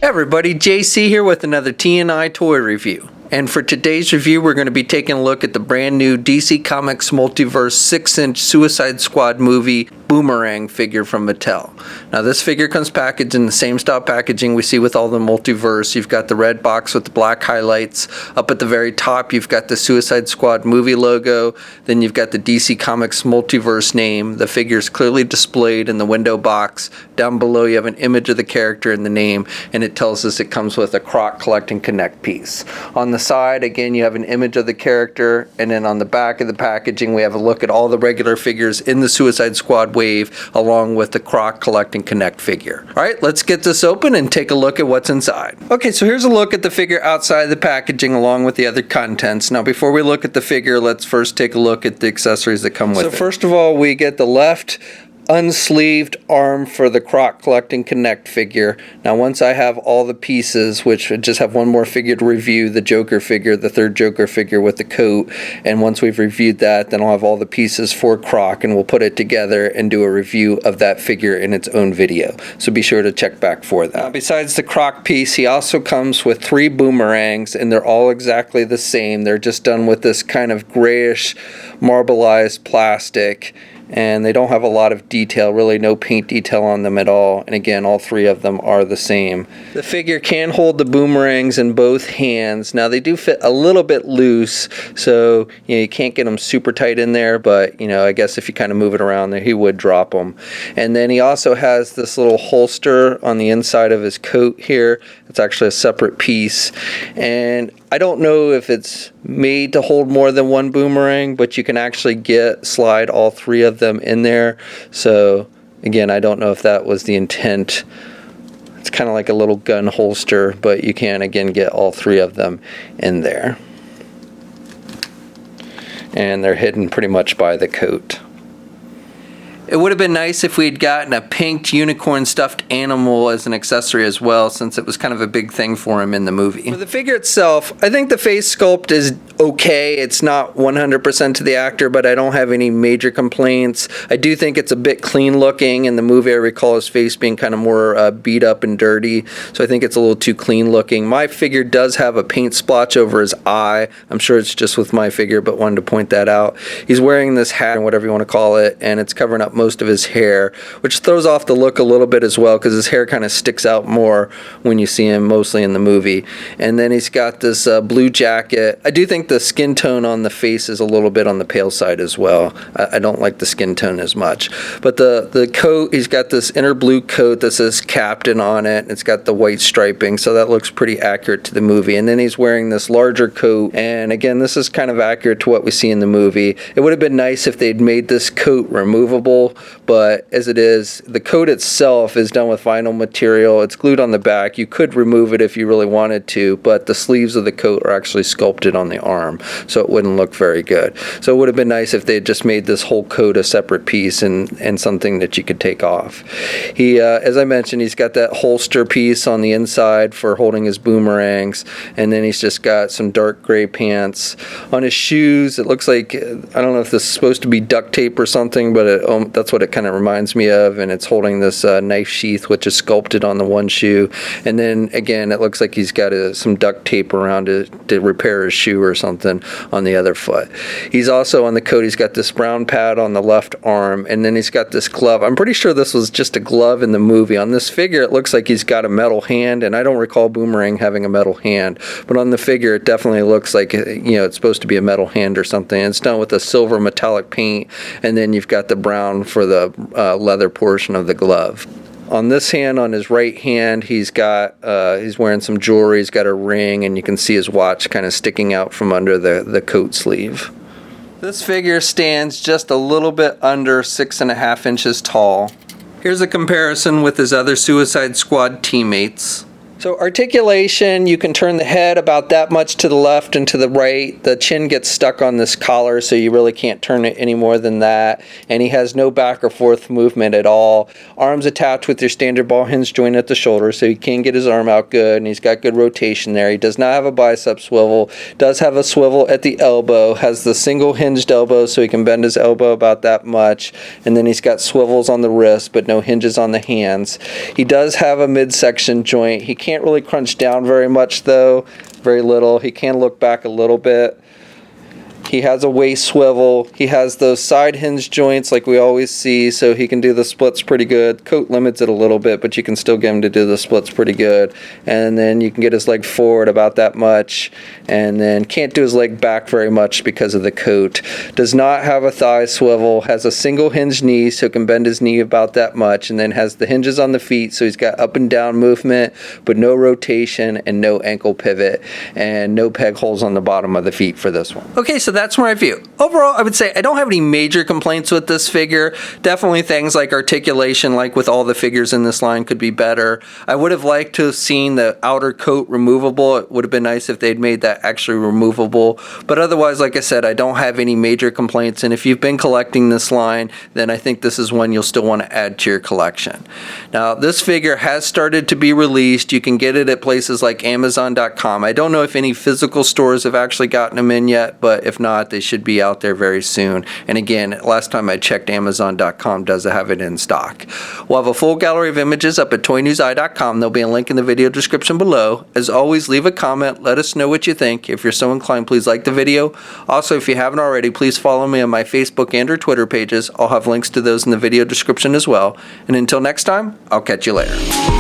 Everybody, JC here with another T&I toy review. And for today's review, we're going to be taking a look at the brand new DC Comics Multiverse 6-inch Suicide Squad movie Boomerang figure from Mattel. Now this figure comes packaged in the same style packaging we see with all the Multiverse. You've got the red box with the black highlights. Up at the very top, you've got the Suicide Squad movie logo. Then you've got the DC Comics Multiverse name. The figure is clearly displayed in the window box. Down below, you have an image of the character and the name, and it tells us it comes with a Croc Collect and Connect piece. On the side, again, you have an image of the character, and then on the back of the packaging, we have a look at all the regular figures in the Suicide Squad wave, along with the Croc Collect and Connect figure. All right, let's get this open and take a look at what's inside. Okay, so here's a look at the figure outside the packaging along with the other contents. Now, before we look at the figure, let's first take a look at the accessories that come with it. So first of all, we get the left unsleeved arm for the Croc Collect and Connect figure. Now once I have all the pieces, which I just have one more figure to review, the Joker figure, the third Joker figure with the coat, and once we've reviewed that, then I'll have all the pieces for Croc and we'll put it together and do a review of that figure in its own video. So be sure to check back for that. Now, besides the Croc piece, he also comes with 3 Boomerangs, and they're all exactly the same. They're just done with this kind of grayish marbleized plastic, and they don't have a lot of detail, really no paint detail on them at all. And again, all 3 of them are the same. The figure can hold the Boomerangs in both hands. Now they do fit a little bit loose, so you can't get them super tight in there, but I guess if you kind of move it around there, he would drop them. And then he also has this little holster on the inside of his coat here. It's actually a separate piece, and I don't know if it's made to hold more than one Boomerang, but you can actually slide all 3 of them in there. So again, I don't know if that was the intent. It's kind of like a little gun holster, but you can again get all 3 of them in there. And they're hidden pretty much by the coat. It would have been nice if we'd gotten a pink unicorn stuffed animal as an accessory as well, since it was kind of a big thing for him in the movie. For the figure itself, I think the face sculpt is okay. It's not 100% to the actor, but I don't have any major complaints. I do think it's a bit clean looking. In the movie, I recall his face being kind of more beat up and dirty, so I think it's a little too clean looking. My figure does have a paint splotch over his eye. I'm sure it's just with my figure, but wanted to point that out. He's wearing this hat, or whatever you want to call it, and it's covering up most of his hair, which throws off the look a little bit as well, because his hair kind of sticks out more when you see him mostly in the movie. And then he's got this blue jacket. I do think the skin tone on the face is a little bit on the pale side as well. I don't like the skin tone as much. But the coat, he's got this inner blue coat that says Captain on it. It's got the white striping, so that looks pretty accurate to the movie. And then he's wearing this larger coat, and again, this is kind of accurate to what we see in the movie. It would have been nice if they'd made this coat removable, but as it is, the coat itself is done with vinyl material. It's glued on the back. You could remove it if you really wanted to, but the sleeves of the coat are actually sculpted on the arm, so it wouldn't look very good. So it would have been nice if they had just made this whole coat a separate piece and something that you could take off. He, as I mentioned, he's got that holster piece on the inside for holding his Boomerangs, and then he's just got some dark gray pants. On his shoes, it looks like, I don't know if this is supposed to be duct tape or something, but that's what it kind of reminds me of, and it's holding this knife sheath, which is sculpted on the one shoe. And then again, it looks like he's got some duct tape around it to repair his shoe or something on the other foot. He's also on the coat, he's got this brown pad on the left arm, and then he's got this glove. I'm pretty sure this was just a glove in the movie. On this figure, it looks like he's got a metal hand, and I don't recall Boomerang having a metal hand, but on the figure, it definitely looks like it's supposed to be a metal hand or something. It's done with a silver metallic paint, and then you've got the brown for the leather portion of the glove. On this hand, on his right hand, he's wearing some jewelry. He's got a ring, and you can see his watch kind of sticking out from under the coat sleeve. This figure stands just a little bit under 6.5 inches tall. Here's a comparison with his other Suicide Squad teammates. So articulation, you can turn the head about that much to the left and to the right. The chin gets stuck on this collar, so you really can't turn it any more than that. And he has no back or forth movement at all. Arms attached with your standard ball hinge joint at the shoulder, so he can get his arm out good, and he's got good rotation there. He does not have a bicep swivel, does have a swivel at the elbow, has the single hinged elbow, so he can bend his elbow about that much. And then he's got swivels on the wrist, but no hinges on the hands. He does have a midsection joint. He can't really crunch down very much though, very little. He can look back a little bit. He has a waist swivel. He has those side hinge joints like we always see, so he can do the splits pretty good. Coat limits it a little bit, but you can still get him to do the splits pretty good. And then you can get his leg forward about that much, and then can't do his leg back very much because of the coat. Does not have a thigh swivel, has a single hinge knee, so can bend his knee about that much, and then has the hinges on the feet, so he's got up and down movement, but no rotation and no ankle pivot, and no peg holes on the bottom of the feet for this one. Okay, so that's my review. Overall, I would say I don't have any major complaints with this figure. Definitely things like articulation, like with all the figures in this line, could be better. I would have liked to have seen the outer coat removable. It would have been nice if they'd made that actually removable. But otherwise, like I said, I don't have any major complaints. And if you've been collecting this line, then I think this is one you'll still want to add to your collection. Now, this figure has started to be released. You can get it at places like Amazon.com. I don't know if any physical stores have actually gotten them in yet, but if not, they should be out there very soon. And again, last time I checked, Amazon.com does have it in stock. We'll have a full gallery of images up at toynewseye.com. There'll be a link in the video description below. As always, leave a comment. Let us know what you think. If you're so inclined, please like the video. Also, if you haven't already, please follow me on my Facebook and or Twitter pages. I'll have links to those in the video description as well. And until next time, I'll catch you later.